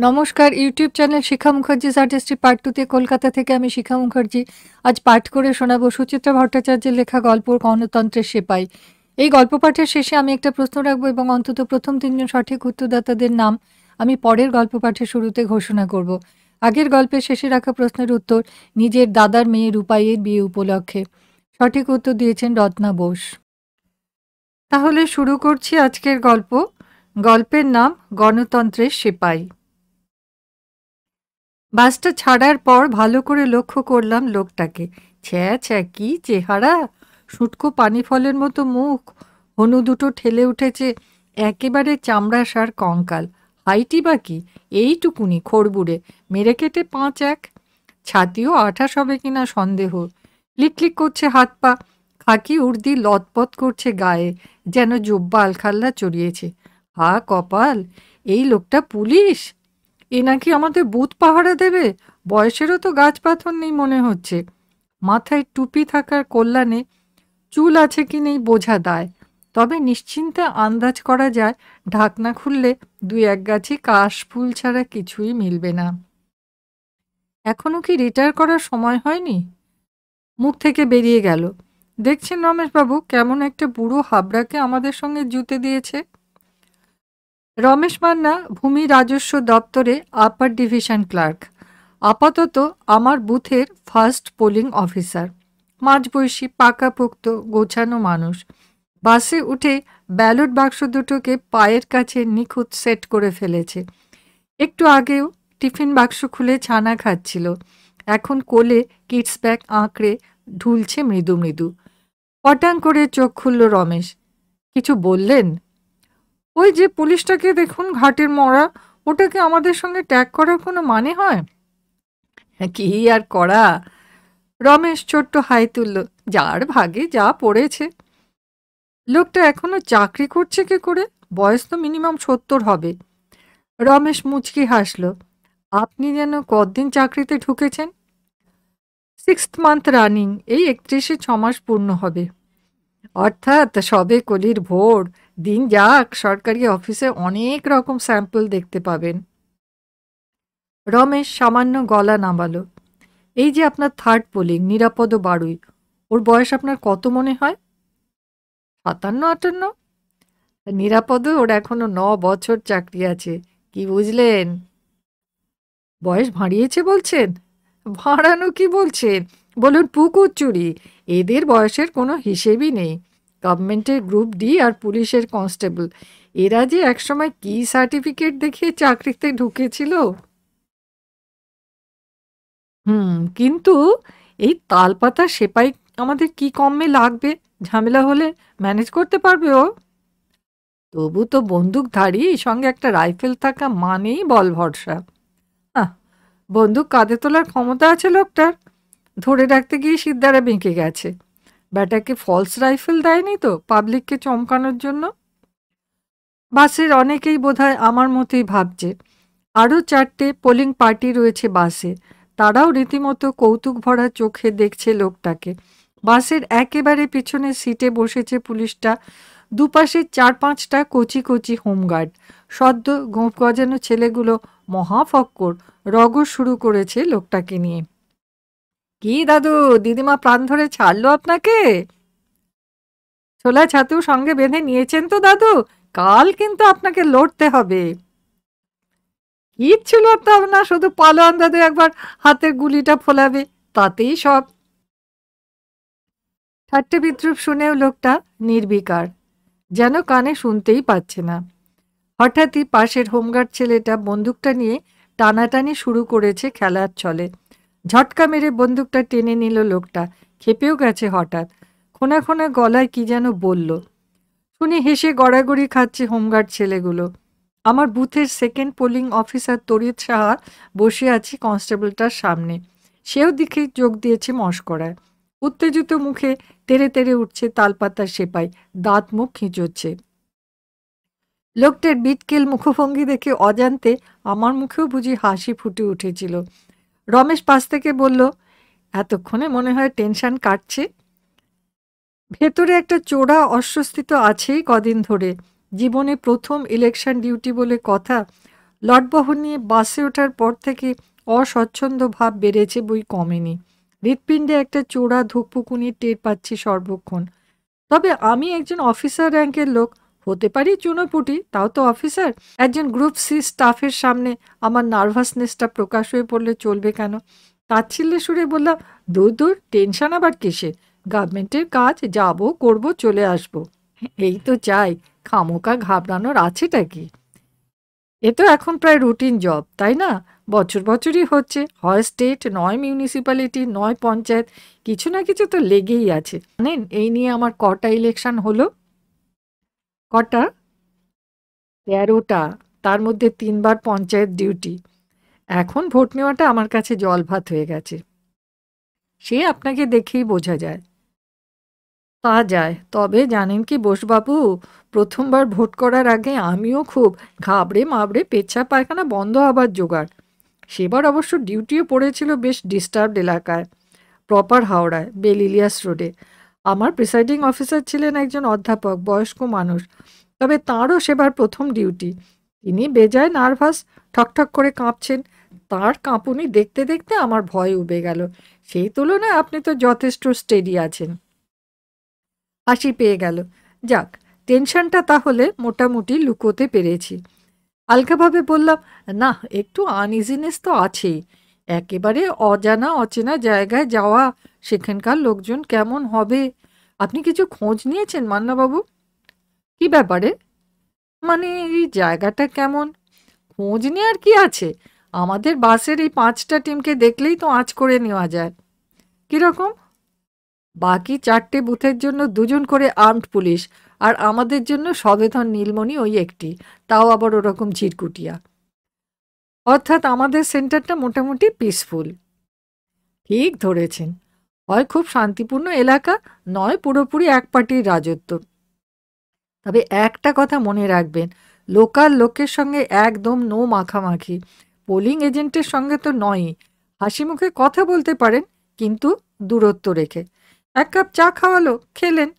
নমস্কার YouTube channel শিখা Mukherjee's artistry part 2 তে কলকাতা থেকে আমি শিখা মুখার্জি আজ পাঠ করে শোনাবো সুচিত্রা ভট্টাচার্যের লেখা গল্প গণতন্ত্রের সেপাই। এই গল্প পাঠের শেষে আমি একটা প্রশ্ন রাখবো এবং অন্তত প্রথম তিনজন সঠিক উত্তরদাতাদের নাম আমি পরের গল্প পাঠের শুরুতে ঘোষণা করব। আগের গল্পের শেষে রাখা প্রশ্নের উত্তর নিজের দাদার মেয়ে রূপাইয়ের বিয়ে উপলক্ষে। সঠিক উত্তর দিয়েছেন রত্না বোস। তাহলে শুরু করছি আজকের গল্প। গল্পের নাম গণতন্ত্রের সেপাই। বাসটা ছাড়ার পর ভালো করে লক্ষ্য করলাম লোকটাকে। ছ্যা ছ্যা কি চেহারা! শুটকো পানি ফলের মতো মুখ, হনু দুটো ঠেলে উঠেছে, একেবারে চামড়া সার কঙ্কাল। হাইটি বা কি, এইটুকুনি খড়বুড়ে, মেরে কেটে 5'1", ছাতিও 28 হবে কিনা সন্দেহ। লিকলিক করছে হাত পা, খাকি উর্দি লতপত করছে গায়ে, যেন জোব্বা আলখাল্লা চড়িয়েছে। হা কপাল, এই লোকটা পুলিশ! এ নাকি আমাদের বুথ পাহারা দেবে। বয়সেরও তো গাছ পাথর নেই মনে হচ্ছে। মাথায় টুপি থাকার কল্যাণে চুল আছে কি নেই বোঝা দায়, তবে নিশ্চিন্তে আন্দাজ করা যায় ঢাকনা খুললে 2-1 গাছি কাশফুল ছাড়া কিছুই মিলবে না। এখনো কি রিটায়ার করার সময় হয়নি? মুখ থেকে বেরিয়ে গেল, দেখছেন রমেশবাবু কেমন একটা বুড়ো হাবড়াকে আমাদের সঙ্গে জুতে দিয়েছে। রমেশ মান্না ভূমি রাজস্ব দপ্তরে আপার ডিভিশন ক্লার্ক, আপাতত আমার বুথের ফার্স্ট পোলিং অফিসার। মাঝবয়সী, পাকাপোক্ত, গোছানো মানুষ। বাসে উঠে ব্যালট বাক্স দুটোকে পায়ের কাছে নিখুঁত সেট করে ফেলেছে। একটু আগেও টিফিন বাক্স খুলে ছানা খাচ্ছিল, এখন কোলে কিডস ব্যাগ আঁকড়ে ঢুলছে মৃদু মৃদু। পটাং করে চোখ খুলল রমেশ। কিছু বললেন? ওই যে পুলিশটাকে দেখুন, ঘাটের মরা, ওটাকে আমাদের সঙ্গে ট্যাগ করার কোনো মানে হয়? কি আর করা? রমেশ ছোট্ট হাই তুলল। যার ভাগে যা পড়েছে। লোকটা এখনো চাকরি করছে কি করে? বয়স তো মিনিমাম 70 হবে। রমেশ মুচকি হাসল। আপনি যেন কতদিন চাকরিতে ঢুকেছেন? 6th মান্থ রানিং, এই 31-এ 6 মাস পূর্ণ হবে। অর্থাৎ সবে কলির ভোর। দিন যাক, সরকারি অফিসে অনেক রকম স্যাম্পল দেখতে পাবেন। রমেশ সামান্য গলা নামালো। এই যে আপনার থার্ড পোলিং, নিরাপদ বাড়ুই, ওর বয়স আপনার কত মনে হয়? 57-58। নিরাপদ ওর এখনো 9 বছর চাকরি আছে। কি বুঝলেন? বয়স ভাঁড়িয়েছে বলছেন? ভাঁড়ানো কি বলছেন, বলুন পুকুর চুরি। এদের বয়সের কোনো হিসেবই নেই। গভর্নমেন্টের গ্রুপ ডি আর পুলিশের কনস্টেবল, এরা যে একসময় কি সার্টিফিকেট দেখিয়ে চাকরিতে ঢুকেছিল। কিন্তু এই তালপাতা সেপাই আমাদের কি কমে লাগবে? ঝামেলা হলে ম্যানেজ করতে পারবে ও? তবু তো বন্দুকধারী, সঙ্গে একটা রাইফেল থাকা মানেই বল ভরসা। আহ, বন্দুক কাঁধে তোলার ক্ষমতা আছে লোকটার। ধরে রাখতে গিয়ে সিদ্ধারা বেঁকে গেছে। ব্যাটাকে ফলস রাইফেল দেয়নি তো পাবলিককে চমকানোর জন্য? বাসের অনেকেই বোধহয় আমার মতোই ভাবছে। আরও 4টে পোলিং পার্টি রয়েছে বাসে, তারাও রীতিমতো কৌতুক ভরা চোখে দেখছে লোকটাকে। বাসের একেবারে পিছনের সিটে বসেছে পুলিশটা, দুপাশে 4-5টা কচি কচি হোমগার্ড। সদ্য গোঁফ গজানো ছেলেগুলো মহাফক্কর রগর শুরু করেছে লোকটাকে নিয়ে। কি দাদু, দিদিমা প্রাণ ধরে ছাড়লো আপনাকে? ছোলা ছাতু সঙ্গে বেঁধে নিয়েছেন তো দাদু? কাল কিন্তু আপনাকে লড়তে হবে। কিচ্ছু লড়তে হবে না, শুধু পালোয়ান দাদু একবার হাতের গুলিটা ফোলাবে, তাতেই সব। ঠাট্টে বিদ্রুপ শুনেও লোকটা নির্বিকার, যেন কানে শুনতেই পাচ্ছে না। হঠাৎই পাশের হোমগার্ড ছেলেটা বন্দুকটা নিয়ে টানাটানি শুরু করেছে খেলার ছলে। ঝটকা মেরে বন্দুকটা টেনে নিল লোকটা, খেপেও গেছে হঠাৎ। খোনা খোনা গলায় কি যেন বলল। শুনে হেসে গড়াগড়ি খাচ্ছে হোমগার্ড ছেলেগুলো। আমার বুথের সেকেন্ড পোলিং অফিসার তরিত সাহা বসে আছি কনস্টেবলটার সামনে। সেও দিকে যোগ দিয়েছে মশকরায়। উত্তেজিত মুখে তেড়ে তেড়ে উঠছে তালপাতার সেপাই, দাঁত মুখ খিঁচোচ্ছে। লোকটার বিটকেল মুখভঙ্গি দেখে অজান্তে আমার মুখেও বুঝি হাসি ফুটে উঠেছিল। রমেশ পাশ থেকে বলল, এতক্ষণে মনে হয় টেনশন কাটছে। ভেতরে একটা চোরা অস্বস্তি তো আছেই কদিন ধরে। জীবনে প্রথম ইলেকশন ডিউটি বলে কথা, লটবহর নিয়ে বাসে ওঠার পর থেকে অস্বচ্ছন্দ ভাব বেড়েছে, বই কমেনি। হৃৎপিণ্ডে একটা চোরা ধুকপুকুনি টের পাচ্ছি সর্বক্ষণ। তবে আমি একজন অফিসার র্যাঙ্কের লোক, হতে পারি চুনোপুটি, তাও তো অফিসার। একজন গ্রুপ সি স্টাফের সামনে আমার নার্ভাসনেসটা প্রকাশ হয়ে পড়লে চলবে কেন? তাচ্ছিল্যে সুরে বললাম, দূর দূর, টেনশন আবার কিসের? গভর্নমেন্টের কাজ, যাব, করব, চলে আসব, এই তো চাই। খামোকা ঘাবড়ানোর আছেটা কি? এ তো এখন প্রায় রুটিন জব, তাই না? বছর বছরই হচ্ছে, হয় স্টেট, নয় মিউনিসিপ্যালিটি, নয় পঞ্চায়েত, কিছু না কিছু তো লেগেই আছে। জানেন এই নিয়ে আমার কটা ইলেকশন হলো? কটা? 13টা। তার মধ্যে 3বার পঞ্চায়েত ডিউটি। এখন ভোট নেওয়াটা আমার কাছে জল ভাত হয়ে গেছে। সে আপনাকে দেখেই বোঝা যায়। তা যায়, তবে জানেন কি বোসবাবু, প্রথমবার ভোট করার আগে আমিও খুব ঘাবড়ে মাবড়ে পেচ্ছাপ পায়খানা বন্ধ হবার জোগাড়। সেবার অবশ্য ডিউটিও পড়েছিল বেশ ডিস্টার্বড এলাকায়, প্রপার হাওড়ায়, বেলিলিয়াস রোডে। আমার প্রিসাইডিং অফিসার ছিলেন একজন অধ্যাপক, বয়স্ক মানুষ। তবে তাঁরও সেবার প্রথম ডিউটি। তিনি বেজায় নার্ভাস, ঠকঠক করে কাঁপছেন। তার কাঁপুনি দেখতে দেখতে আমার ভয় উবে গেল। সেই তুলনায় আপনি তো যথেষ্ট স্টেডি আছেন। হাসি পেয়ে গেল। যাক, টেনশনটা তাহলে মোটামুটি লুকোতে পেরেছি। হালকাভাবে বললাম, না, একটু আনইজিনেস তো আছেই। একেবারে অজানা অচেনা জায়গায় যাওয়া, সেখানকার লোকজন কেমন হবে। আপনি কিছু খোঁজ নিয়েছেন মান্নাবাবু? কি ব্যাপারে? মানে এই জায়গাটা কেমন? খোঁজ নেওয়ার কি আছে? আমাদের বাসের এই 5টা টিমকে দেখলেই তো আঁচ করে নেওয়া যায়। কিরকম? বাকি 4টে বুথের জন্য 2জন করে আর্মড পুলিশ, আর আমাদের জন্য সবেধন নীলমণি ওই একটি, তাও আবার ওরকম ঝিরকুটিয়া। অর্থাৎ আমাদের সেন্টারটা মোটামুটি পিসফুল। ঠিক ধরেছেন। হয় খুব শান্তিপূর্ণ এলাকা, নয় পুরোপুরি এক পার্টির রাজত্ব। তবে একটা কথা মনে রাখবেন, লোকাল লোকের সঙ্গে একদম নো মাখামাখি। পোলিং এজেন্টের সঙ্গে তো নয়ই। হাসি মুখে কথা বলতে পারেন, কিন্তু দূরত্ব রেখে। 1 কাপ চা খাওয়ালো, খেলেন,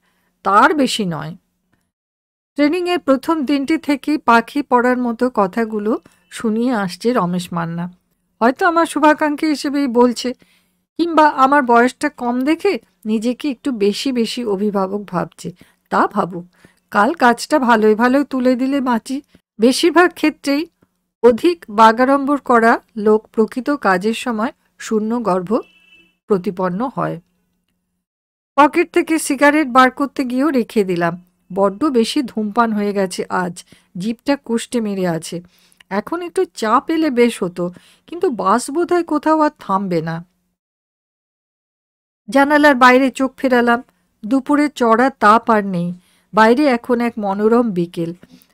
তার বেশি নয়। ট্রেনিংয়ের প্রথম দিনটি থেকেই পাখি পড়ার মতো কথাগুলো শুনিয়ে আসছে রমেশ মান্না। হয়তো আমার শুভাকাঙ্ক্ষী হিসেবেই বলছে, কিংবা আমার বয়সটা কম দেখে নিজেকে একটু বেশি বেশি অভিভাবক ভাবছে। তা ভাবুক, কাল কাজটা ভালোই ভালোই তুলে দিলে বাঁচি। বেশিরভাগ ক্ষেত্রেই অধিক বাগাড়ম্বর করা লোক প্রকৃত কাজের সময় শূন্য গর্ভ প্রতিপন্ন হয়। পকেট থেকে সিগারেট বার করতে গিয়েও রেখে দিলাম। বড্ড বেশি ধূমপান হয়ে গেছে আজ, জিভটা কুষ্টে মেরে আছে। এখন একটু চা পেলে বেশ হতো, কিন্তু বাস বোধহয় কোথাও আর থামবে না। জানালার বাইরে চোখ ফেরালাম। দুপুরে চড়া তাপ আর নেই। বাইরে এখন এক মনোরম বিকেল।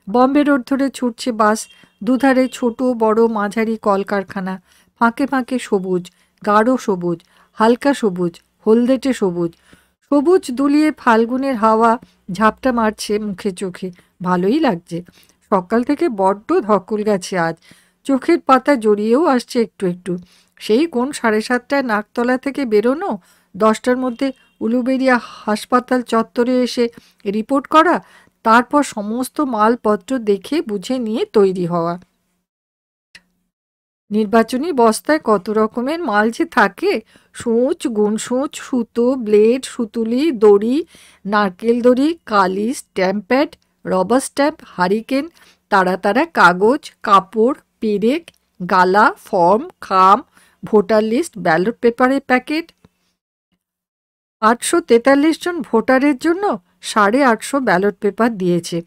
বম্বে রোড ধরে ছুটছে বাস। দুধারে ছোট বড় মাঝারি কলকারখানা। ফাঁকে ফাঁকে সবুজ, গাঢ় সবুজ, হালকা সবুজ, হলদেটে সবুজ। সবুজ দুলিয়ে ফাল্গুনের হাওয়া ঝাপটা মারছে মুখে চোখে। ভালোই লাগছে। সকাল থেকে বড্ড ধকল গেছে আজ। চোখের পাতা জড়িয়েও আসছে একটু একটু। সেই কোন 7:30টায় নাকতলা থেকে বেরোনো, 10টার মধ্যে উলুবেড়িয়া হাসপাতাল চত্বরে এসে রিপোর্ট করা, তারপর সমস্ত মালপত্র দেখে বুঝে নিয়ে তৈরি হওয়া। নির্বাচনী বস্তায় কত রকমের মাল যে থাকে! সূঁচ, গুণসূঁচ, সুতো, ব্লেড, সুতুলি, দড়ি, নারকেল দড়ি, কালি, stamp pad, rubber stamp, hurricane, তারা তারা কাগজ, কাপড়, পেরেক, গালা, ফর্ম, খাম, ভোটার লিস্ট, ব্যালট পেপারের প্যাকেট। 843 জন ভোটারের জন্য 850 ব্যালট পেপার দিয়েছে।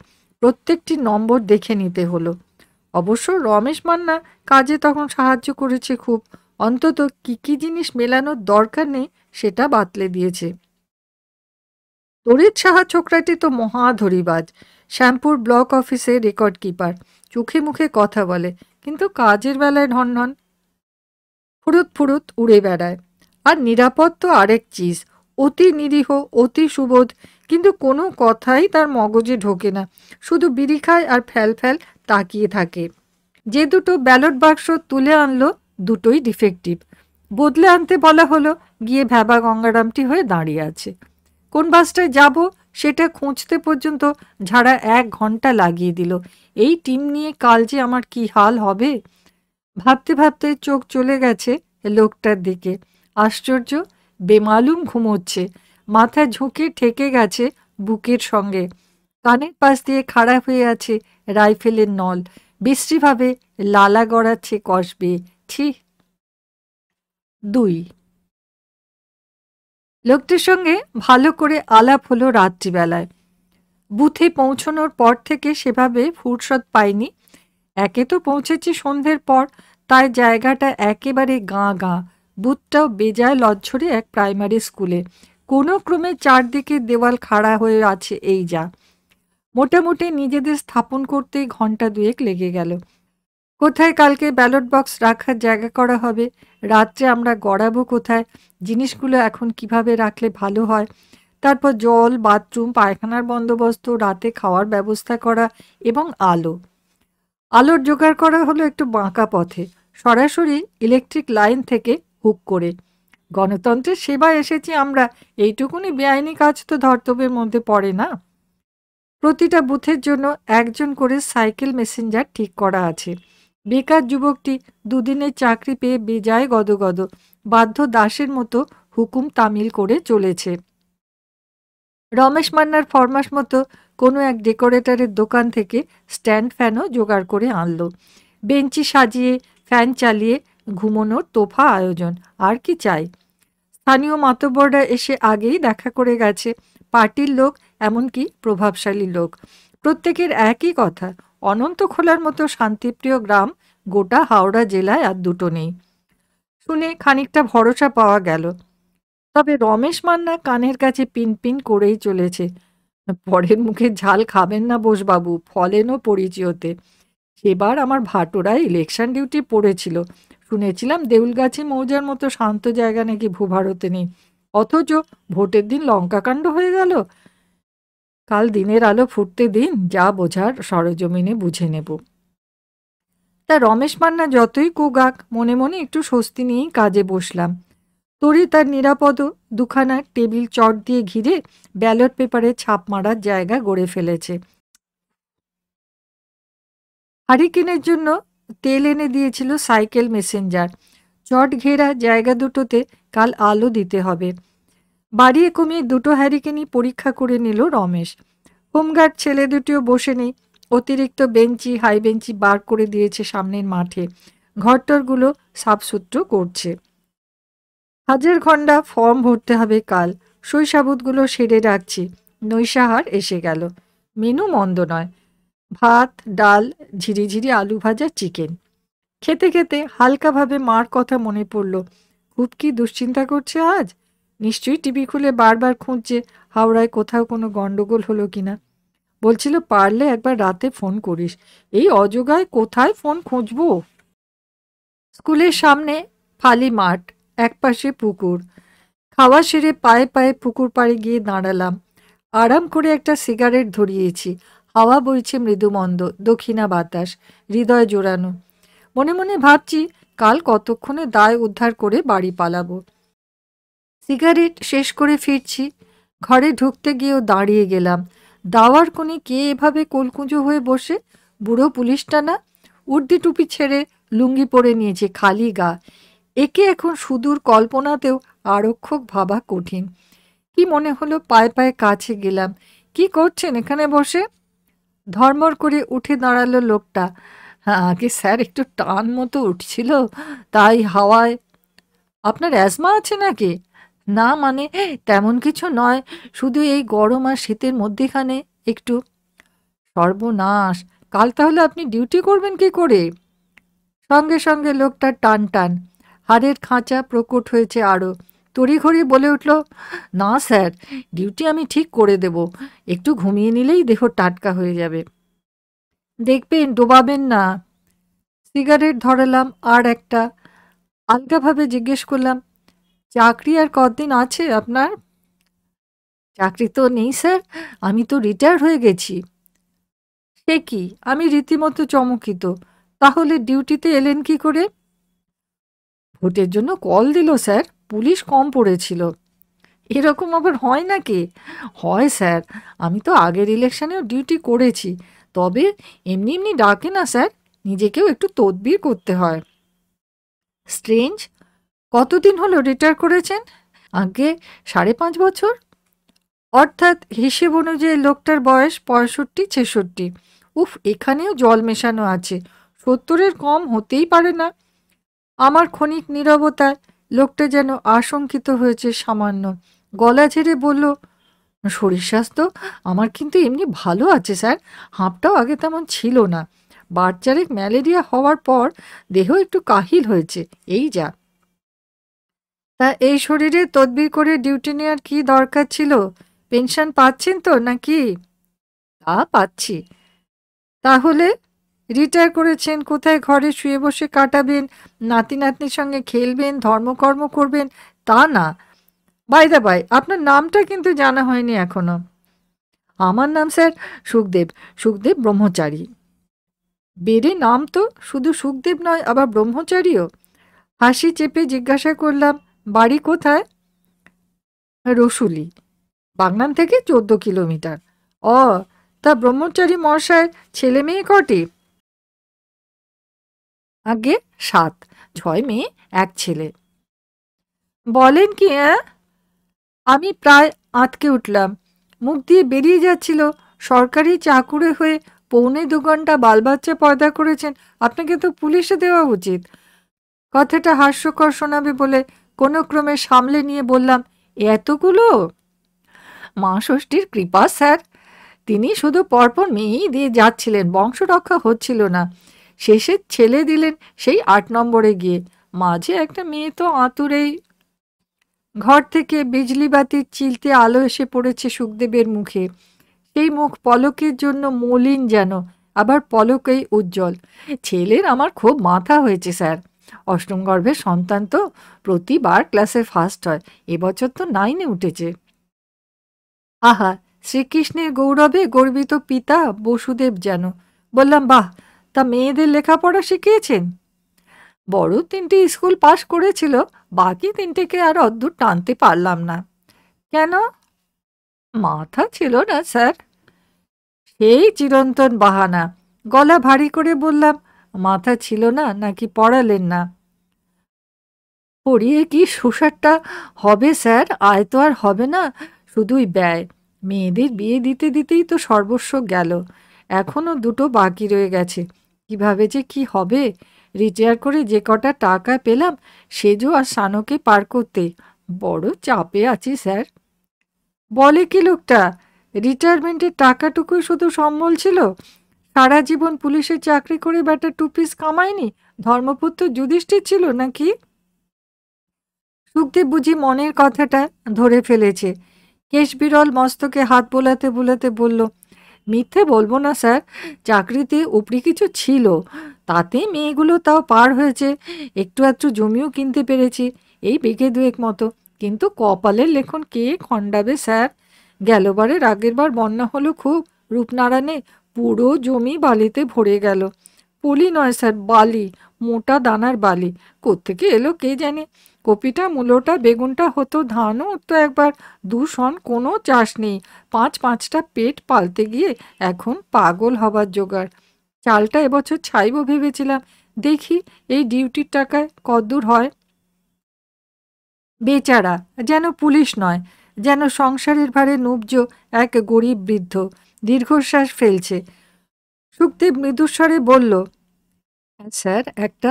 প্রত্যেকটি নম্বর দেখে নিতে হলো। অবশ্য রমেশ মান্না কাজে তখন সাহায্য করেছে খুব। অন্তত কি কি জিনিস মেলানোর দরকার নেই সেটা বাতলে দিয়েছে। তড়িৎ সাহা ছোকরাটি তো মহাধরিবাজ। শ্যামপুর ব্লক অফিসে রেকর্ড কিপার। চোখে মুখে কথা বলে, কিন্তু কাজের বেলায় ঢনঢন। ফুরুত ফুরুত উড়ে বেড়ায়। আর নিরাপদ তো আরেক চিজ। অতি নিরীহ, অতি সুবোধ, কিন্তু কোনো কথাই তার মগজে ঢোকে না। শুধু বিড়ি খায় আর ফ্যাল ফ্যাল তাকিয়ে থাকে। যে দুটো ব্যালট বাক্স তুলে আনলো, দুটোই ডিফেক্টিভ। বদলে আনতে বলা হলো, গিয়ে ভ্যাবা গঙ্গারামটি হয়ে দাঁড়িয়ে আছে। কোন বাসটায় যাব সেটা খুঁজতে পর্যন্ত ঝাড়া 1 ঘন্টা লাগিয়ে দিল। এই টিম নিয়ে কাল যে আমার কি হাল হবে। ভাবতে ভাবতে চোখ চলে গেছে লোকটার দিকে। আশ্চর্য, বেমালুম ঘুমোচ্ছে, মাথা ঝুঁকে ঠেকে গেছে বুকের সঙ্গে, কানের পাশ দিয়ে খাড়া হয়ে আছে রাইফেলের নল, বিশ্রীভাবে লালা গড়াচ্ছে কষ বেয়ে। ছি। 2। লোকটির সঙ্গে ভালো করে আলাপ হলো রাত্রিবেলায়। বুথে পৌঁছানোর পর থেকে সেভাবে ফুরসত পাইনি। একে তো পৌঁছেছি সন্ধ্যের পর, তাই জায়গাটা একেবারে গাঁ গাঁ। বুথটাও বেজায় লজ্জরে এক প্রাইমারি স্কুলে। কোনো ক্রমে চারদিকে দেওয়াল খাড়া হয়ে আছে এই যা। মোটামুটি নিজেদের স্থাপন করতেই ঘন্টা 2 লেগে গেল। কোথায় কালকে ব্যালট বক্স রাখার জায়গা করা হবে, রাত্রে আমরা গড়াবো কোথায়, জিনিসগুলো এখন কিভাবে রাখলে ভালো হয়, তারপর জল, বাথরুম, পায়খানার বন্দোবস্ত, রাতে খাওয়ার ব্যবস্থা করা এবং আলোর জোগাড় করা হলো একটু বাঁকা পথে, সরাসরি ইলেকট্রিক লাইন থেকে হুক করে। গণতন্ত্রের সেবায় এসেছি আমরা, এইটুকুনি বেআইনি কাজ তো ধর্তব্যের মধ্যে পড়ে না। প্রতিটা বুথের জন্য একজন করে সাইকেল মেসেঞ্জার ঠিক করা আছে। বেকার যুবকটি দুদিনের চাকরি পেয়ে বেজায় গদগদ, বাধ্য দাসের মতো হুকুম তামিল করে চলেছে। রমেশ মান্নার ফরমাস মতো কোনো এক ডেকোরেটরের দোকান থেকে স্ট্যান্ড ফ্যানও জোগাড় করে আনলো। বেঞ্চি সাজিয়ে ফ্যান চালিয়ে ঘুমোনোর তোফা আয়োজন, আর কি চাই। স্থানীয় মাতব্বররা এসে আগেই দেখা করে গেছে, পার্টির লোক, এমনকি প্রভাবশালী লোক। প্রত্যেকের একই কথা, অনন্ত খোলার মতো শান্তিপ্রিয় গ্রাম গোটা হাওড়া জেলায় আর দুটো নেই। শুনে খানিকটা ভরসা পাওয়া গেল। তবে রমেশ মান্না কানের কাছে পিনপিন করেই চলেছে, পরের মুখে ঝাল খাবেন না বোসবাবু, ফলেনও পরিচয়তে। সেবার আমার ভাটোরায় ইলেকশন ডিউটি পড়েছিল। শুনেছিলাম দেউলগাছি মৌজার মতো শান্ত জায়গা নাকি ভূভারতে নেই, অথচ ভোটের দিন লঙ্কাকাণ্ড হয়ে গেল। কাল দিনের আলো ফুটতে দিন, যা বোঝার সরজমিনে বুঝে নেব। তা রমেশ মান্না যতই কুগাক, মনে মনে একটু স্বস্তি নিয়েই কাজে বসলাম। তরি তার নিরাপদ দুখানা টেবিল চট দিয়ে ঘিরে ব্যালট পেপারে ছাপ মারার জায়গা গড়ে ফেলেছে। হারিকেনের জন্য তেল এনে দিয়েছিল সাইকেল মেসেঞ্জার। চট ঘেরা জায়গা দুটোতে কাল আলো দিতে হবে। বাড়িয়ে কমিয়ে দুটো হ্যারিকেনই পরীক্ষা করে নিল রমেশ। হোমগার্ড ছেলে দুটিও বসে নেই, অতিরিক্ত বেঞ্চি, হাই বেঞ্চি বার করে দিয়েছে সামনের মাঠে। ঘরটরগুলো সাফসুত্র করছে। হাজার ঘণ্টা ফর্ম ভরতে হবে কাল, সই সাবুতগুলো সেরে রাখছি। নৈশাহার এসে গেল। মেনু মন্দ নয়, ভাত, ডাল, ঝিরিঝিরি আলু ভাজা, চিকেন। খেতে খেতে হালকাভাবে মার কথা মনে পড়ল। খুব কি দুশ্চিন্তা করছে আজ। নিশ্চয়ই টিভি খুলে বারবার খুঁজছে হাওড়ায় কোথাও কোনো গন্ডগোল হলো কিনা। বলছিল পারলে একবার রাতে ফোন করিস। এই অজগায় কোথায় ফোন খুঁজবো। স্কুলের সামনে ফালি মাঠ, একপাশে পুকুর। খাওয়া সেরে পায়ে পায়ে পুকুর পাড়ে গিয়ে দাঁড়ালাম। আরাম করে একটা সিগারেট ধরিয়েছি। হাওয়া বইছে মৃদুমন্দ, দক্ষিণা বাতাস, হৃদয় জোড়ানো। মনে মনে ভাবছি কাল কতক্ষণে দায় উদ্ধার করে বাড়ি পালাবো। সিগারেট শেষ করে ফিরছি, ঘরে ঢুকতে গিয়েও দাঁড়িয়ে গেলাম। দাওয়ার কোণে কে এভাবে কোলকুঁজো হয়ে বসে? বুড়ো পুলিশটা না? উর্দি টুপি ছেড়ে লুঙ্গি পরে নিয়েছে, খালি গা। একে এখন সুদূর কল্পনাতেও আরক্ষক ভাবা কঠিন। কি মনে হলো, পায়ে পায়ে কাছে গেলাম। কি করছেন এখানে বসে? ধর্মর করে উঠে দাঁড়ালো লোকটা। হ্যাঁ, আগে স্যার একটু টান মতো উঠছিল, তাই হাওয়ায়। আপনার অ্যাজমা আছে নাকি? না মানে তেমন কিছু নয়, শুধু এই গরম আর শীতের মধ্যেখানে একটু। সর্বনাশ, কাল তাহলে আপনি ডিউটি করবেন কি করে? সঙ্গে সঙ্গে লোকটার টান টান, হাড়ের খাঁচা প্রকট হয়েছে আরও। তড়িঘড়ি বলে উঠল, না স্যার, ডিউটি আমি ঠিক করে দেব, একটু ঘুমিয়ে নিলেই দেহ টাটকা হয়ে যাবে। দেখবেন ডোবাবেন না। সিগারেট ধরালাম আর একটা। আলগাভাবে জিজ্ঞেস করলাম, চাকরি আর কতদিন আছে আপনার? চাকরি তো নেই স্যার, আমি তো রিটায়ার হয়ে গেছি। সে কি? আমি রীতিমতো চমকিত। তাহলে ডিউটিতে এলেন কি করে? ভোটের জন্য কল দিল স্যার, পুলিশ কম পড়েছিল। এরকম আবার হয় নাকি? হয় স্যার, আমি তো আগের ইলেকশনেও ডিউটি করেছি। তবে এমনি এমনি ডাকে না স্যার, নিজেকেও একটু তদবির করতে হয়। স্ট্রেঞ্জ। কতদিন হলো রিটায়ার করেছেন? আগে 5.5 বছর। অর্থাৎ হিসেব অনুযায়ী লোকটার বয়স 65-66। উফ, এখানেও জল মেশানো আছে। 70-এর কম হতেই পারে না। আমার ক্ষণিক নীরবতায় লোকটা যেন আশঙ্কিত হয়েছে সামান্য। গলা ঝেড়ে বলল, শরীর স্বাস্থ্য আমার কিন্তু এমনি ভালো আছে স্যার। হাঁপটাও আগে তেমন ছিল না। বাচ্চারেক ম্যালেরিয়া হওয়ার পর দেহ একটু কাহিল হয়েছে, এই যা। তা এই শরীরে তদবির করে ডিউটি নেওয়ার কি দরকার ছিল? পেনশন পাচ্ছেন তো নাকি? তা পাচ্ছি। তাহলে রিটায়ার করেছেন কোথায়? ঘরে শুয়ে বসে কাটাবেন, নাতি নাতনির সঙ্গে খেলবেন, ধর্মকর্ম করবেন, তা না। বাই দা বাই, আপনার নামটা কিন্তু জানা হয়নি এখনো। আমার নাম স্যার সুখদেব, সুখদেব ব্রহ্মচারী। বেড়ে নাম তো, শুধু সুখদেব নয় আবার ব্রহ্মচারীও। হাসি চেপে জিজ্ঞাসা করলাম, বাড়ি কোথায়? রসুলি, বাগনান থেকে 14 কিলোমিটার। ও, তা ব্রহ্মচারী মশাই ছেলে মেয়ে কটি? আগে 7, 6 মেয়ে 1 ছেলে। বলেন কি? আমি প্রায় আঁতকে উঠলাম। মুখ দিয়ে বেরিয়ে যাচ্ছিল, সরকারি চাকুরে হয়ে 1.25 ঘন্টা বালবাচ্চা পয়দা করেছেন, আপনাকে তো পুলিশে দেওয়া উচিত। কথাটা হাস্যকর শোনাবে বলে কোনো ক্রমে সামলে নিয়ে বললাম, এতগুলো? মা ষষ্ঠীর কৃপা স্যার। তিনি শুধু পরপর মেয়েই দিয়ে যাচ্ছিলেন, বংশ রক্ষা হচ্ছিল না। শেষে ছেলে দিলেন সেই 8 নম্বরে গিয়ে। মাঝে একটা মেয়ে তো আতুরেই। ঘর থেকে বিজলি বাতির চিলতে আলো এসে পড়েছে সুখদেবের মুখে। সেই মুখ পলকের জন্য মলিন যেন, আবার পলকেই উজ্জ্বল। ছেলের আমার খুব মাথা হয়েছে স্যার। অষ্টম গর্ভের সন্তান তো, প্রতিবার ক্লাসে ফার্স্ট হয়। এবছর তো 9-এ উঠেছে। আহা, শ্রীকৃষ্ণের গৌরবে গর্বিত পিতা বসুদেব যেন। বললাম, বাহ, তা মেয়েদের লেখাপড়া শিখিয়েছেন? বড় 3টে স্কুল পাশ করেছিল, বাকি 3টেকে আর অদ্দূর টানতে পারলাম না। কেন? মাথা ছিল না স্যার। সেই চিরন্তন বাহানা। গলা ভারী করে বললাম, মাথা ছিল না নাকি পড়ালেন না? পড়িয়ে কি সুসারটা হবে স্যার? আয় তো আর হবে না, শুধুই ব্যয়। মেয়েদের বিয়ে দিতে দিতেই তো সর্বস্ব গেল। এখনো 2টো বাকি রয়ে গেছে। কিভাবে যে কি হবে? রিটায়ার করে যে কটা টাকা পেলাম সেজো আর সানোকে পার করতে বড় চাপে আছি স্যার। বলে কি লোকটা? রিটায়ারমেন্টের টাকাটুকুই শুধু সম্বল ছিল? সারা জীবন পুলিশের চাকরি করে ব্যাটা 2 পিস কামায়নি? ধর্মপুত্র যুধিষ্ঠির ছিল নাকি? সুখদেব বুঝি মনের কথাটা ধরে ফেলেছে। কেশ বিরল মস্তকে হাত বোলাতে বোলাতে বলল, মিথ্যে বলবো না স্যার, চাকরিতে উপরি কিছু ছিল, তাতে মেয়েগুলো তাও পার হয়েছে। একটু আধটু জমিও কিনতে পেরেছি, এই বিঘে 2 মতো। কিন্তু কপালের লেখন কে খণ্ডাবে স্যার? গেলবারের আগের বার বন্যা হলো খুব, রূপনারায়ণে পুরো জমি বালিতে ভরে গেল। পলি নয় স্যার, বালি, মোটা দানার বালি। কোত্থেকে এলো কে জানে। কপিটা, মূলোটা, বেগুনটা হতো, ধানও উঠতো একবার। 2 সন কোনো চাষ নেই। 5-5টা পেট পালতে গিয়ে এখন পাগল হবার জোগাড়। চালটা এবছর ছাইব ভেবেছিলাম, দেখি এই ডিউটির টাকায় কদ্দূর হয়। বেচারা যেন পুলিশ নয়, যেন সংসারের ভারে নুব্জ এক গরিব বৃদ্ধ। দীর্ঘশ্বাস ফেলছে। সুখদেব মৃদুস্বরে বলল, স্যার, একটা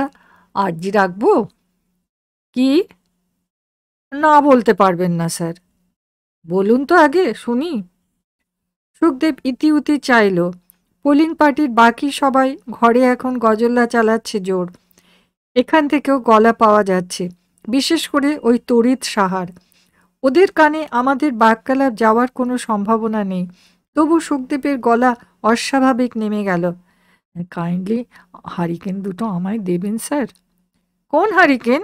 আর্জি রাখবো? কি? না বলতে পারবেন না স্যার। বলুন তো আগে শুনি। সুখদেব ইতিউতি চাইল। পোলিং পার্টির বাকি সবাই ঘরে এখন গজল্লা চালাচ্ছে জোর। এখান থেকেও গলা পাওয়া যাচ্ছে, বিশেষ করে ওই তড়িৎ সাহার। ওদের কানে আমাদের বাক্যালাপ যাওয়ার কোনো সম্ভাবনা নেই। তবু সুখদেবের গলা অস্বাভাবিক নেমে গেল। কাইন্ডলি হারিকেন 2টো আমায় দেবেন স্যার। কোন হারিকেন?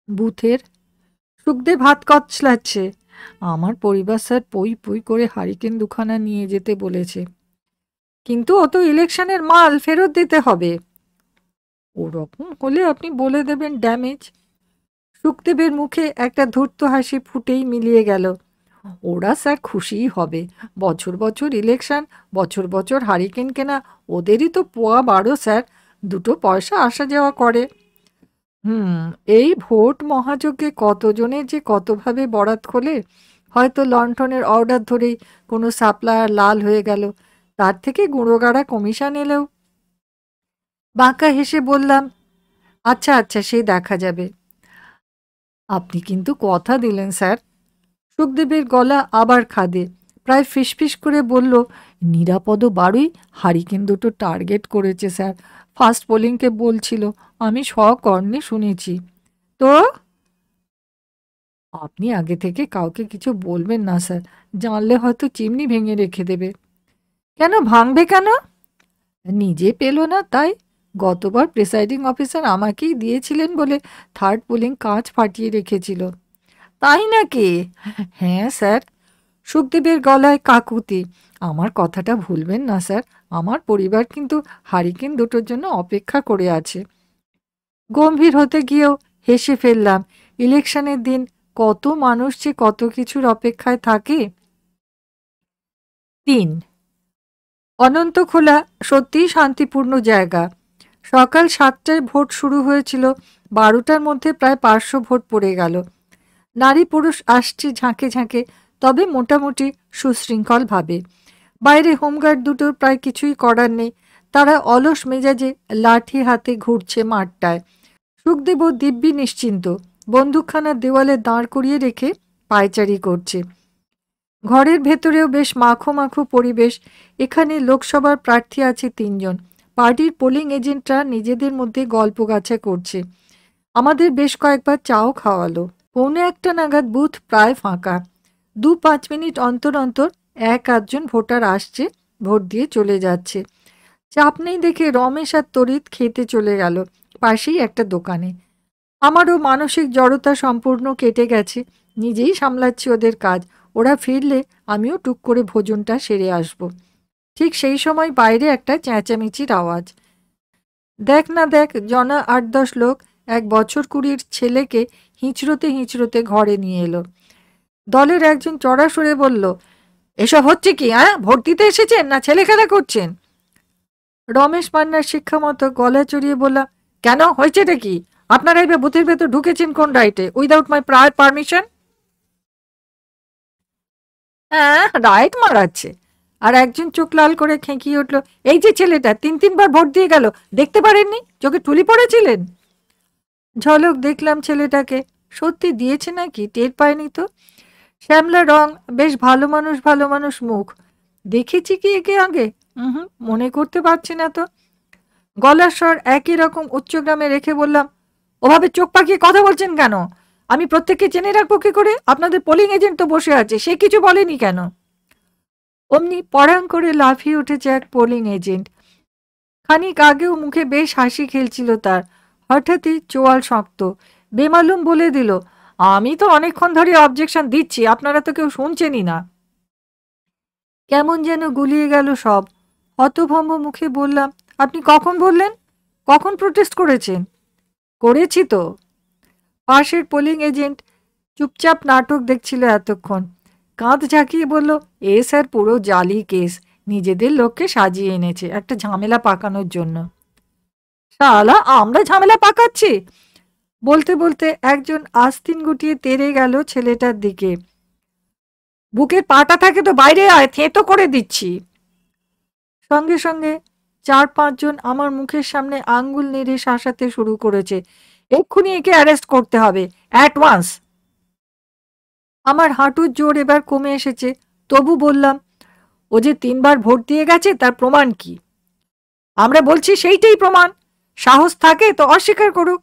বুথের। সুখদেব হাত কচলাচ্ছে। আমার পরিবার স্যার পই পই করে হারিকেন 2খানা নিয়ে যেতে বলেছে। কিন্তু ও তো ইলেকশনের মাল, ফেরত দিতে হবে। ওরকম হলে আপনি বলে দেবেন ড্যামেজ। সুখদেবের মুখে একটা ধূর্ত হাসি ফুটেই মিলিয়ে গেল। ওরা স্যার খুশিই হবে। বছর বছর ইলেকশন, বছর বছর হারিকেন কেনা, ওদেরই তো পোয়া বারো স্যার, দুটো পয়সা আসা যাওয়া করে। এই ভোট মহাযজ্ঞে কতজনের যে কতভাবে বরাত খোলে। হয়তো লণ্ঠনের অর্ডার ধরেই কোনো সাপ্লায়ার লাল হয়ে গেল, তার থেকে গুঁড়োগাড়া কমিশন এলেও। বাঁকা হেসে বললাম, আচ্ছা আচ্ছা, সে দেখা যাবে। আপনি কিন্তু কথা দিলেন স্যার। সুখদেবের গলা আবার খাদে, প্রায় ফিসফিস করে বলল, নিরাপদ বাড়ুই হারিকেন দুটো টার্গেট করেছে স্যার। ফার্স্ট পোলিংকে বলছিল, আমি স্বকর্ণে শুনেছি। তো আপনি আগে থেকে কাউকে কিছু বলবেন না স্যার, জানলে হয়তো চিমনি ভেঙে রেখে দেবে। কেন ভাঙবে কেন? নিজে পেল না তাই। গতবার প্রিসাইডিং অফিসার আমাকেই দিয়েছিলেন বলে থার্ড পোলিং কাঁচ ফাটিয়ে রেখেছিল। তাই নাকি? হ্যাঁ স্যার। সুখদেবের গলায় কাকুতি। আমার কথাটা ভুলবেন না স্যার, আমার পরিবার কিন্তু হারিকেন দুটোর জন্য অপেক্ষা করে আছে। গম্ভীর হতে গিয়েও হেসে ফেললাম। ইলেকশনের দিন কত মানুষ যে কত কিছুর অপেক্ষায় থাকে। ৩ অনন্তখোলা সত্যিই শান্তিপূর্ণ জায়গা। সকাল ৭টায় ভোট শুরু হয়েছিল, ১২টার মধ্যে প্রায় ৫০০ ভোট পড়ে গেল। নারী পুরুষ আসছে ঝাঁকে ঝাঁকে, তবে মোটামুটি সুশৃঙ্খলভাবে। বাইরে হোমগার্ড দুটোর প্রায় কিছুই করার নেই, তারা অলস মেজাজে লাঠি হাতে ঘুরছে মাঠটায়। সুখদেবও দিব্যি নিশ্চিন্ত, বন্দুকখানা দেওয়ালে দাঁড় করিয়ে রেখে পায়চারি করছে। ঘরের ভেতরেও বেশ মাখো মাখো পরিবেশ। এখানে লোকসভার প্রার্থী আছে ৩ জন। পার্টির পোলিং এজেন্টরা নিজেদের মধ্যে গল্পগাছা করছে। আমাদের বেশ কয়েকবার চাও খাওয়ালো। ১:৪ নাগাদ বুথ প্রায় ফাঁকা। ২-৫ মিনিট অন্তর অন্তর এক আধজন ভোটার আসছে, ভোট দিয়ে চলে যাচ্ছে। চাপ নেই দেখে রমেশ আর তরিত খেতে চলে গেল পাশেই একটা দোকানে। আমারও মানসিক জড়তা সম্পূর্ণ কেটে গেছে, নিজেই সামলাচ্ছি ওদের কাজ। ওরা ফিরলে আমিও টুক করে ভোজনটা সেরে আসব। ঠিক সেই সময় বাইরে একটা চেঁচামেচির আওয়াজ। দেখ না দেখ, জনা ৮-১০ লোক এক বছর ২০-র ছেলেকে হিঁচড়োতে হিঁচড়োতে ঘরে নিয়ে এলো। দলের একজন চড়া সরে বলল, এসব হচ্ছে কি? ভোট দিতে এসেছেন না ছেলে খেলা করছেন? রমেশ মান্নার শিক্ষা মতো গলা চড়িয়ে বললাম, কেন, হয়েছেটা কি? আপনারা এবার বুথের ভেতর ঢুকেছেন কোন রাইটে, উইদাউট মাই প্রায়ার পারমিশন? হ্যাঁ, রাইট মারাচ্ছে। আর একজন চোখ লাল করে খেঁকিয়ে উঠল, এই যে ছেলেটা ৩-৩ বার ভোট দিয়ে গেল, দেখতে পারেননি? চোখে ঠুলি পড়েছিলেন? ঝলক দেখলাম ছেলেটাকে, সত্যি দিয়েছে নাকি টের পায়নি তো। শ্যামলা রং, বেশ ভালো মানুষ ভালো মানুষ মুখ। দেখেছি কি একে আগে? মনে করতে পারছি না তো। গলার স্বর একই রকম উচ্চগ্রামে রেখে বললাম, ওভাবে চোখ পাকিয়ে কথা বলছেন কেন? আমি প্রত্যেককে জেনে রাখবো কি করে? আপনাদের পোলিং এজেন্ট তো বসে আছে, সে কিছু বলেনি কেন? অমনি পড়াং করে লাফিয়ে উঠেছে এক পোলিং এজেন্ট। খানিক আগেও মুখে বেশ হাসি খেলছিল তার, হঠাৎই চোয়াল শক্ত। বেমালুম বলে দিল, আমি তো অনেকক্ষণ ধরে অবজেকশন দিচ্ছি, আপনারা তো কেউ শুনছেনই না। কেমন যেন গুলিয়ে গেল সব। হতভম্ব মুখে বললাম, আপনি কখন বললেন? কখন প্রোটেস্ট করেছেন? করেছি তো। পাশের পোলিং এজেন্ট চুপচাপ নাটক দেখছিল এতক্ষণ। কাঁধ ঝাঁকিয়ে বলল, এ স্যার পুরো জালি কেস, নিজেদের লোককে সাজিয়ে এনেছে একটা ঝামেলা পাকানোর জন্য। শালা, আমরা ঝামেলা পাকাচ্ছি? বলতে বলতে একজন আস্তিন গুটিয়ে তেড়ে গেল ছেলেটার দিকে। বুকের পাটা থাকে তো বাইরে আয়, থেঁতো করে দিচ্ছি। সঙ্গে সঙ্গে ৪-৫ জন আমার মুখের সামনে আঙ্গুল নেড়ে শাসাতে শুরু করেছে, এক্ষুনি একে অ্যারেস্ট করতে হবে, অ্যাট ওয়ান্স। আমার হাঁটুর জোর এবার কমে এসেছে, তবু বললাম, ও যে ৩ বার ভোট দিয়ে গেছে তার প্রমাণ কি? আমরা বলছি সেইটাই প্রমাণ, সাহস থাকে তো অস্বীকার করুক।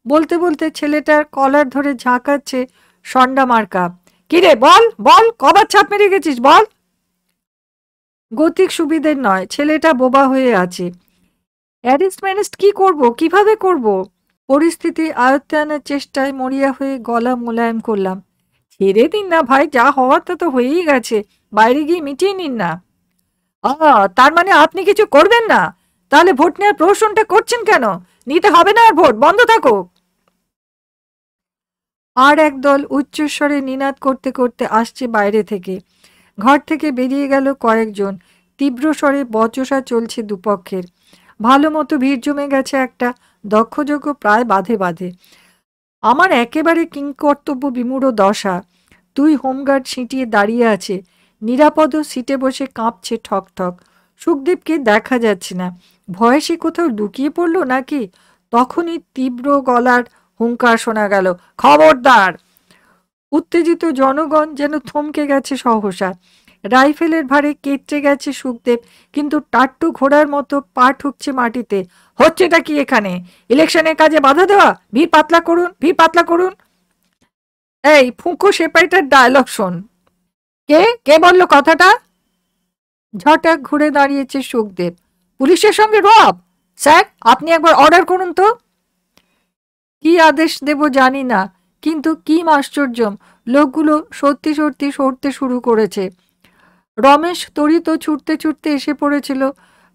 বলতে বলতে ছেলেটার কলার ধরে ঝাঁকাচ্ছে সন্ডা মার্কা। কিরে বল বল, কবার ছাপ মেরে গেছিস বল? গতিক সুবিধের নয়, ছেলেটা বোবা হয়ে আছে। অ্যারেস্ট ম্যারেস্ট কি করব, কিভাবে করব? পরিস্থিতি আয়ত্তে আনার চেষ্টায় মরিয়া হয়ে গলা মোলায়েম করলাম, ছেড়ে দিন না ভাই, যা হওয়ার তা তো হয়েই গেছে, বাইরে গিয়ে মিটিয়ে নিন না। তার মানে আপনি কিছু করবেন না? তাহলে ভোট নেওয়ার প্রহসনটা করছেন কেন? নিতে হবে না আর ভোট, বন্ধ থাকুক। আর একদল উচ্চস্বরে নিনাদ করতে করতে আসছে বাইরে থেকে। ঘর থেকে বেরিয়ে গেল কয়েকজন। তীব্র স্বরে বচসা চলছে দুপক্ষের। ভালো মতো ভিড় জমে গেছে একটা। দক্ষযজ্ঞ প্রায় বাঁধে বাঁধে। আমার একেবারে কিংকর্তব্য বিমূঢ় দশা। দুই হোমগার্ড সিঁটিয়ে দাঁড়িয়ে আছে। নিরাপদ সিটে বসে কাঁপছে ঠক ঠক। সুখদেবকে দেখা যাচ্ছে না। ভয়ে সে কোথাও লুকিয়ে পড়ল নাকি? তখনই তীব্র গলার হুঙ্কার শোনা গেল, খবরদার! উত্তেজিত জনগণ যেন থমকে গেছে সহসা। রাইফেলের ভারে কেটে গেছে সুখদেব, কিন্তু টাট্টু ঘোড়ার মতো পা ঠুকছে মাটিতে। হচ্ছেটা কি এখানে? ইলেকশনের কাজে বাধা দেওয়া? ভিড় পাতলা করুন, ভিড় পাতলা করুন। এই ফুঁকো সেপাইটার ডায়লগ শোন। কে কে বললো কথাটা? ঝটাক ঘুরে দাঁড়িয়েছে সুখদেব। পুলিশের সঙ্গে রব? স্যার, আপনি একবার অর্ডার করুন তো। কি আদেশ দেব জানি না, কিন্তু কি আশ্চর্য, লোকগুলো সত্যি সত্যি সরতে শুরু করেছে। রমেশ তড়িত ছুটতে ছুটতে এসে পড়েছিল।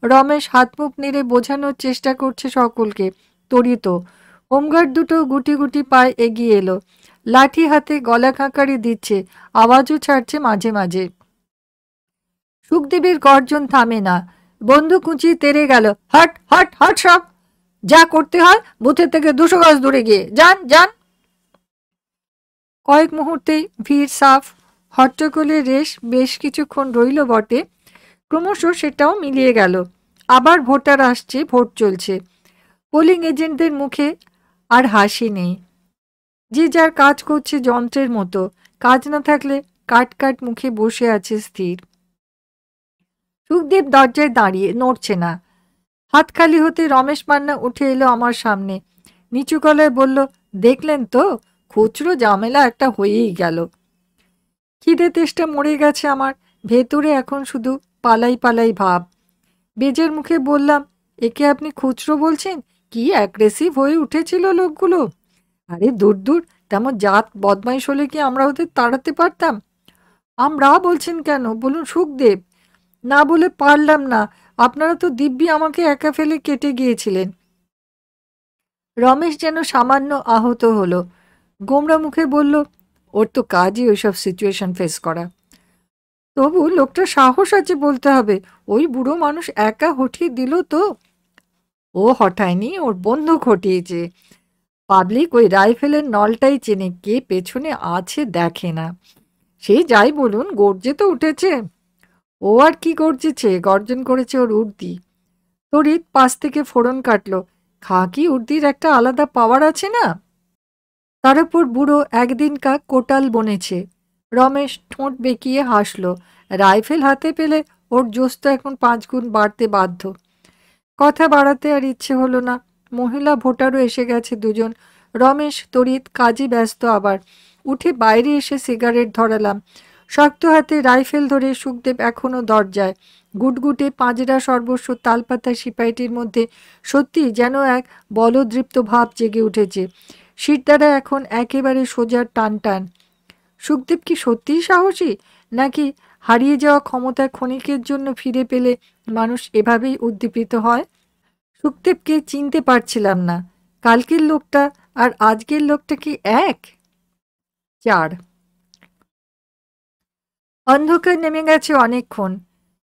রমেশ হাত মুখ নেড়ে বোঝানোর চেষ্টা করছে সকলকে। তড়িত হোমগার্ড দুটো গুটি গুটি পায়ে এগিয়ে এলো। লাঠি হাতে গলা খাঁকারি দিচ্ছে, আওয়াজও ছাড়ছে মাঝে মাঝে। সুখদেবের গর্জন থামে না। বন্দুক উঁচিয়ে তেড়ে গেল। হট হট হট সব! যা করতে হয় বুথের থেকে 200 গজ দূরে গিয়ে যান যান। কয়েক মুহূর্তেই ভিড় সাফ। হট্টগোলের রেশ বেশ কিছুক্ষণ রইল বটে, ক্রমশ সেটাও মিলিয়ে গেল। আবার ভোটার আসছে, ভোট চলছে। পোলিং এজেন্টদের মুখে আর হাসি নেই। যে যার কাজ করছে যন্ত্রের মতো। কাজ না থাকলে কাট কাট মুখে বসে আছে স্থির। সুখদেব দরজায় দাঁড়িয়ে, নড়ছে না। হাত খালি হতে রমেশ মান্না উঠে এলো আমার সামনে। নিচু গলায় বলল, দেখলেন তো, খুচরো ঝামেলা একটা হয়েই গেল। খিদে তেষ্টা মরে গেছে আমার। ভেতরে এখন শুধু পালাই পালাই ভাব। বেজের মুখে বললাম, একে আপনি খুচরো বলছেন? কি অ্যাগ্রেসিভ হয়ে উঠেছিল লোকগুলো! আরে দূর দূর, তেমন জাত বদমাইশ হলে কি আমরা ওদের তাড়াতে পারতাম? আমরা বলছেন কেন বলুন সুখদেব? না বলে পারলাম না। আপনারা তো দিব্যি আমাকে একা ফেলে কেটে গিয়েছিলেন। রমেশ যেন সামান্য আহত হলো। গোমরা মুখে বলল, ওর তো কাজই ওইসব সিচুয়েশন ফেস করা। তবু লোকটা সাহস আছে বলতে হবে। ওই বুড়ো মানুষ একা হঠিয়ে দিল তো? ও হঠায়নি, ওর বন্দুক হটিয়েছে। পাবলিক ওই রাইফেলের নলটাই চেনে, কে পেছনে আছে দেখে না। সে যাই বলুন, গর্জে তো উঠেছে। ও আর কি গর্জেছে, গর্জন করেছে ওর উর্দি। তড়িৎ পাশ থেকে ফোড়ন কাটলো। খাকি উর্দির একটা আলাদা পাওয়ার আছে না? তার উপর বুড়ো একদিনকা কোটাল বনেছে। রমেশ ঠোঁট বেঁকিয়ে হাসল। রাইফেল হাতে পেলে ওর জোশ তো এখন 5 গুণ বাড়তে বাধ্য। কথা বাড়াতে আর ইচ্ছে হলো না। মহিলা ভোটারও এসে গেছে 2 জন। রমেশ তড়িৎ কাজে ব্যস্ত আবার। উঠে বাইরে এসে সিগারেট ধরালাম। শক্ত হাতে রাইফেল ধরে সুখদেব এখনো দরজায়। গুটগুটে পাঁজরা সর্বস্ব তালপাতা সিপাইটির মধ্যে সত্যি যেন এক বলদৃপ্ত ভাব জেগে উঠেছে। শিরদাঁড়া এখন একেবারে সোজা টান টান। সুখদেব কি সত্যিই সাহসী, নাকি হারিয়ে যাওয়া ক্ষমতা ক্ষণিকের জন্য ফিরে পেলে মানুষ এভাবেই উদ্দীপিত হয়? সুখদেবকে চিনতে পারছিলাম না। কালকের লোকটা আর আজকের লোকটা কি এক? 4 অন্ধকার নেমে গেছে অনেকক্ষণ।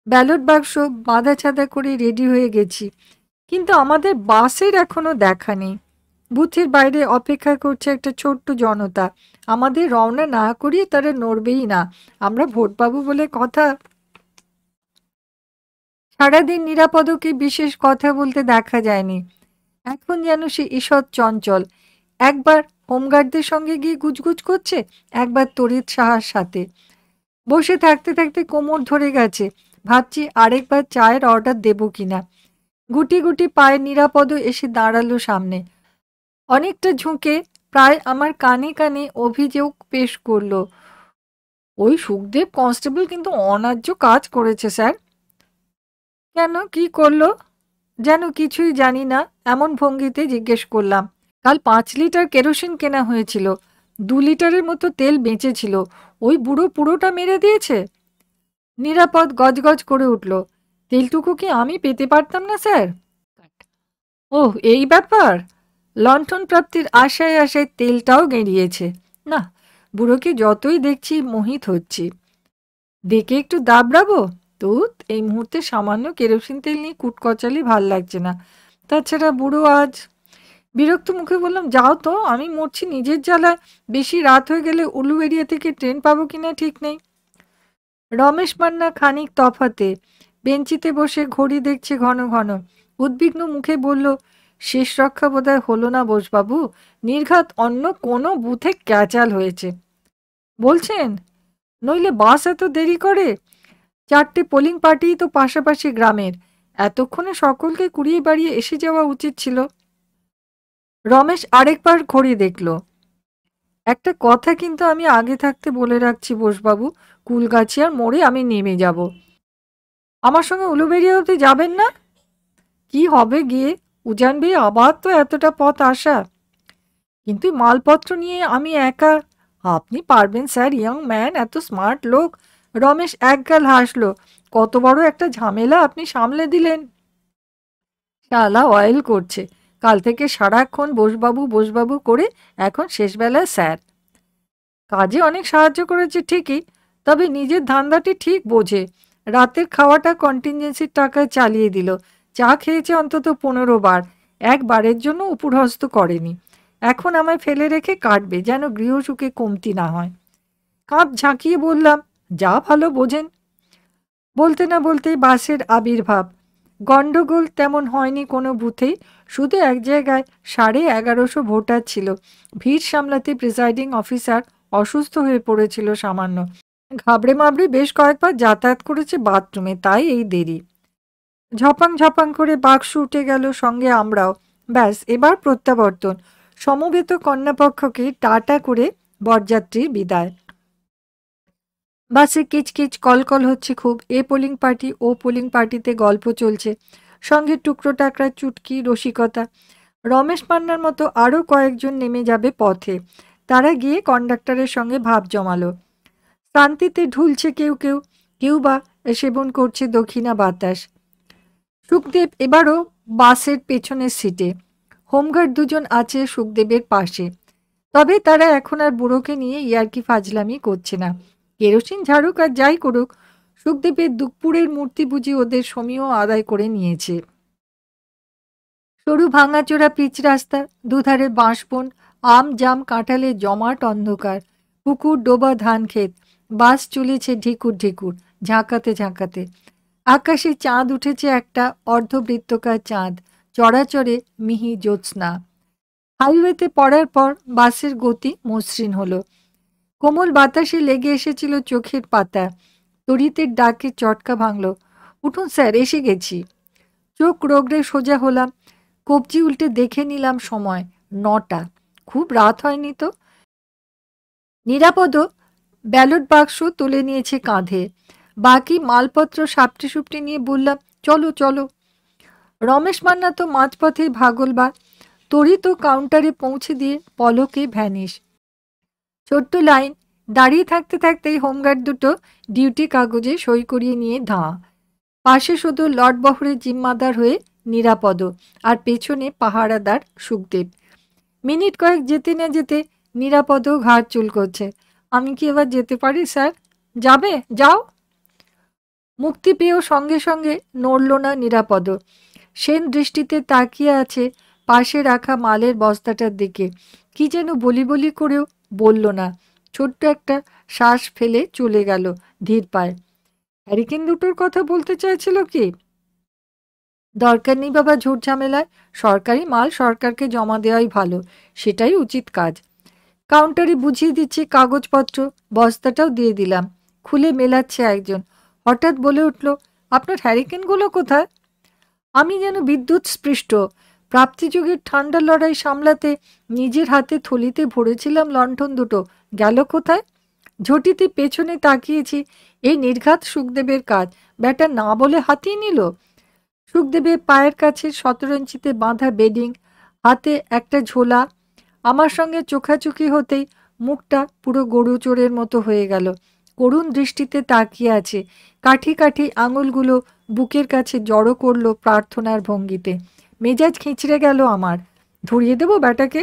ব্যালট বাক্স বাঁধা ছাদা করে রেডি হয়ে গেছি, কিন্তু আমাদের বাসের এখনো দেখা নেই। বুথের বাইরে অপেক্ষা করছে একটা ছোট্ট জনতা। আমাদের রওনা না করিয়ে তারা নড়বেই না। আমরা ভোট পাবো বলে কথা। সারাদিন নিরাপদকে বিশেষ কথা বলতে দেখা যায়নি। এখন যেন সে ঈষৎ চঞ্চল। একবার হোমগার্ডদের সঙ্গে গিয়ে গুজগুজ করছে, একবার তড়িৎ সাহার সাথে। বসে থাকতে থাকতে কোমর ধরে গেছে। ভাবছি আরেকবার চায়ের অর্ডার দেব কিনা। গুটি গুটি পায়ে নিরাপদ এসে দাঁড়ালো সামনে। অনেকটা ঝুঁকে প্রায় আমার কানে কানে অভিযোগ পেশ করলো, ওই সুখদেব কনস্টেবল কিন্তু অন্যায্য কাজ করেছে স্যার। কেন, কি করলো? যেন কিছুই জানি না এমন ভঙ্গিতে জিজ্ঞেস করলাম। কাল 5 লিটার কেরোসিন কেনা হয়েছিল, 2 লিটারের মতো তেল বেঁচেছিল। ওই বুড়ো পুরোটা মেরে দিয়েছে। নিরাপদ গজগজ করে উঠল, তেলটুকু কি আমি পেতে পারতাম না স্যার? ওহ, এই ব্যাপার। লণ্ঠন প্রাপ্তির আশায় আশায় তেলটাও গেঁড়িয়েছে। না, বুড়োকে যতই দেখছি মোহিত হচ্ছি। ডেকে একটু দাবড়াবো? তুত, এই মুহূর্তে সামান্য কেরোসিন তেল নিয়ে কুটকচালি ভাল লাগছে না। তাছাড়া বুড়ো আজ। বিরক্ত মুখে বললাম, যাও তো, আমি মরছি নিজের জ্বালায়। বেশি রাত হয়ে গেলে উলুবেড়িয়া থেকে ট্রেন পাবো কিনা ঠিক নেই। রমেশ মান্না খানিক তফাতে বেঞ্চিতে বসে ঘড়ি দেখছে ঘন ঘন। উদ্বিগ্ন মুখে বলল, শেষ রক্ষা বোধহয় হলো না বোসবাবু। নির্ঘাত অন্য কোনো বুথে ক্যাচাল হয়েছে। বলছেন? নইলে বাস এত দেরি করে? 4টে পোলিং পার্টি তো পাশাপাশি গ্রামের। এতক্ষণে সকলকে কুড়িয়ে বাড়িয়ে এসে যাওয়া উচিত ছিল। রমেশ আরেকবার ঘড়ি দেখল। একটা কথা কিন্তু আমি আগে থাকতে বলে রাখছি বোসবাবু, কুলগাছিয়ার মোড়ে আমি নেমে যাব। আমার সঙ্গে উলুবেড়িয়া অবধি যাবেন না? কি হবে গিয়ে? উজান বেয়ে আবার তো এতটা পথ আসা। কিন্তু মালপত্র নিয়ে আমি একা। আপনি পারবেন স্যার, ইয়ং ম্যান, এত স্মার্ট লোক। রমেশ একগাল হাসলো। কত বড় একটা ঝামেলা আপনি সামলে দিলেন। শালা অয়েল করছে। কাল থেকে সারাক্ষণ বোসবাবু বোসবাবু করে এখন শেষবেলায় স্যার। কাজে অনেক সাহায্য করেছে ঠিকই, তবে নিজের ধান্দাটি ঠিক বোঝে। রাতের খাওয়াটা কন্টিনজেন্সির টাকায় চালিয়ে দিল। চা খেয়েছে অন্তত 15 বার, একবারের জন্য উপরহস্ত করেনি। এখন আমায় ফেলে রেখে কাটবে, যেন গৃহসুখে কমতি না হয়। কাঁধ ঝাঁকিয়ে বললাম, যা ভালো বোঝেন। বলতে না বলতেই বাসের আবির্ভাব। গন্ডগোল তেমন হয়নি কোনো বুথেই, শুধু এক জায়গায় 1150 ভোটার ছিল। ভিড় সামলাতে প্রিসাইডিং অফিসার অসুস্থ হয়ে পড়েছিল সামান্য। ঘাবড়ে মাবড়ে বেশ কয়েকবার যাতায়াত করেছে বাথরুমে, তাই এই দেরি। ঝপাং ঝপাং করে বাক্স উঠে গেল, সঙ্গে আমরাও। ব্যাস, এবার প্রত্যাবর্তন। সমবেত কন্যাপক্ষকে টাটা করে বরযাত্রীর বিদায়। বাসে কিচকিচ কলকল হচ্ছে খুব। এ পোলিং পার্টি ও পোলিং পার্টিতে গল্প চলছে, সঙ্গে টুকরো টাকরা চুটকি রসিকতা। রমেশ পান্নার মতো আরও কয়েকজন নেমে যাবে পথে। তারা গিয়ে কন্ডাক্টরের সঙ্গে ভাব জমালো। শান্তিতে ঢুলছে কেউ কেউ, কেউ বা সেবন করছে দক্ষিণা বাতাস। সুখদেব এবারও বাসের পেছনের সিটে। হোমগার্ড দুজন আছে সুখদেবের পাশে। তবে তারা এখন আর বুড়োকে নিয়ে ইয়ার্কি ফাজলামি করছে না। কেরোসিন ঝাড়ুক আর যাই করুক, সুখদেবের দুপুরের মূর্তি বুঝি ওদের সমীহ আদায় করে নিয়েছে। সরু ভাঙাচোরা পিচ রাস্তা, দুধারে বাঁশবন, আম জাম কাঁঠালে জমাট অন্ধকার, পুকুর ডোবা ধান ক্ষেত। বাস চলেছে ঢিকুর ঢিকুর, ঝাঁকাতে ঝাঁকাতে। আকাশে চাঁদ উঠেছে, একটা অর্ধবৃত্তকার চাঁদ, চড়াচড়ে মিহি জ্যোৎস্না। হাইওয়েতে পড়ার পর বাসের গতি মসৃণ হলো। কোমল বাতাসে লেগে এসেছিল চোখের পাতা। তড়িতের ডাকে চটকা ভাঙল। উঠুন স্যার, এসে গেছি। চোখ রোগড়ে সোজা হলাম। কবজি উল্টে দেখে নিলাম সময়, 9টা। খুব রাত হয়নি তো। নিরাপদ ব্যালট বাক্স তুলে নিয়েছে কাঁধে। বাকি মালপত্র সাপটে সুপটে নিয়ে বললাম, চলো চলো। রমেশ মান্না তো মাঝপথেই ভাগলবা। তড়িৎ কাউন্টারে পৌঁছে দিয়ে পলকে ভ্যানিশ। ছোট্ট লাইন। দাঁড়িয়ে থাকতে থাকতেই হোমগার্ড দুটো ডিউটি কাগজে সই করিয়ে নিয়ে ধাঁ। পাশে শুধু লটবহরের জিম্মাদার হয়ে নিরাপদ, আর পেছনে পাহারাদার সুখদেব। মিনিট কয়েক যেতে না যেতে নিরাপদ ঘাড় চুল করছে। আমি কি এবার যেতে পারি স্যার? যাবে, যাও। মুক্তি পেয়েও সঙ্গে সঙ্গে নড়ল না নিরাপদ। সেন দৃষ্টিতে তাকিয়ে আছে পাশে রাখা মালের বস্তাটার দিকে। কি যেন বলি বলি করেও বলল না। ছোট্ট একটা শ্বাস ফেলে চলে গেল ধীর পায়ে। হ্যারিকেন দুটোর কথা বলতে চাইছিল কি? দরকার নেই বাবা ঝুট ঝামেলায়। সরকারি মাল সরকারকে জমা দেওয়াই ভালো, সেটাই উচিত কাজ। কাউন্টারে বুঝিয়ে দিচ্ছি কাগজপত্র, বস্তাটাও দিয়ে দিলাম। খুলে মেলাচ্ছে একজন। হঠাৎ বলে উঠল, আপনার হ্যারিকেনগুলো কোথায়? আমি যেন বিদ্যুৎ স্পৃষ্ট। প্রাপ্তিযুগের ঠান্ডা লড়াই সামলাতে নিজের হাতে থলিতে ভরেছিলাম লণ্ঠন দুটো, গেল কোথায়? ঝটিতে পেছনে তাকিয়েছি। এই নির্ঘাত সুখদেবের কাজ। ব্যাটা না বলে হাতিয়ে নিল। সুখদেবের পায়ের কাছে 17 ইঞ্চিতে বাঁধা বেডিং, হাতে একটা ঝোলা। আমার সঙ্গে চোখাচোখি হতেই মুখটা পুরো গরু চোরের মতো হয়ে গেল। করুণ দৃষ্টিতে তাকিয়ে আছে। কাঠি কাঠি আঙুলগুলো বুকের কাছে জড়ো করলো প্রার্থনার ভঙ্গিতে। মেজাজ খিঁচড়ে গেল আমার। ধরিয়ে দেবো ব্যাটাকে?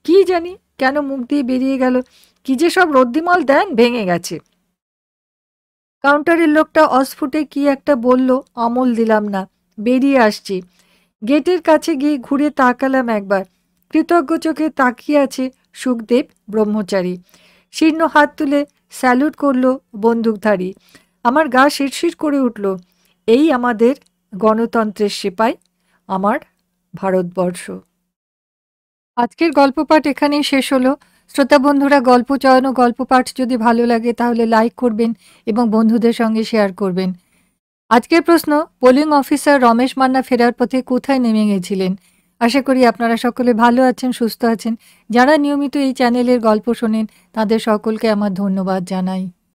কি জানি কেন মুখ দিয়ে বেরিয়ে গেল। কি যে সব রদ্দিমল দেন, ভেঙে গেছে। কাউন্টারের লোকটা অস্ফুটে কি একটা বলল, আমল দিলাম না, বেরিয়ে আসছি। গেটের কাছে গিয়ে ঘুরে তাকালাম একবার। কৃতজ্ঞ চোখে তাকিয়ে আছে সুখদেব ব্রহ্মচারী। শীর্ণ হাত তুলে স্যালুট করলো বন্দুকধারী। আমার গা শিরশির করে উঠল। এই আমাদের গণতন্ত্রের সিপাই, আমার ভারতবর্ষ। আজকের গল্প পাঠ এখানেই শেষ হলো। শ্রোতা বন্ধুরা, গল্প চয়ন ও গল্প পাঠ যদি ভালো লাগে তাহলে লাইক করবেন এবং বন্ধুদের সঙ্গে শেয়ার করবেন। আজকের প্রশ্ন, পোলিং অফিসার রমেশ মান্না ফেরার পথে কোথায় নেমে গেছিলেন? আশা করি আপনারা সকলে ভালো আছেন, সুস্থ আছেন। যারা নিয়মিত এই চ্যানেলের গল্প শোনেন তাদের সকলকে আমার ধন্যবাদ জানাই।